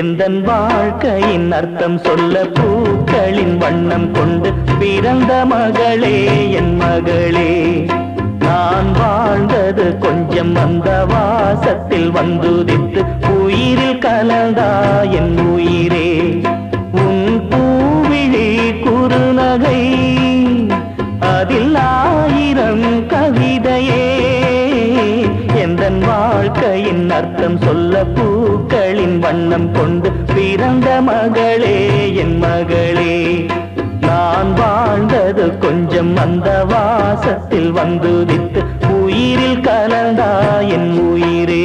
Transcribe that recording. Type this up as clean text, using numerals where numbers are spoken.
எந்தன் வாழ்க்கையின் அர்த்தம் சொல்ல பூக்களின் வண்ணம் கொண்டு பிறந்த மகளே என் மகளே. நான் வாழ்ந்தது கொஞ்சம் அந்த வாசத்தில் வந்துதித்து உயிரில் கலந்தா என் உயிரே. உன் பூவிழி குறுநகை அதில் ஆயிரம் கவிதையே. எந்தன் வாழ்க்கையின் அர்த்தம் சொல்ல பூக்களின் வண்ணம் கொண்டு பிறந்த மகளே என் மகளே. நான் வாழ்ந்தது கொஞ்சம் அந்த வாசத்தில் வந்துதித்து உயிரில் கலந்தா என் உயிரே.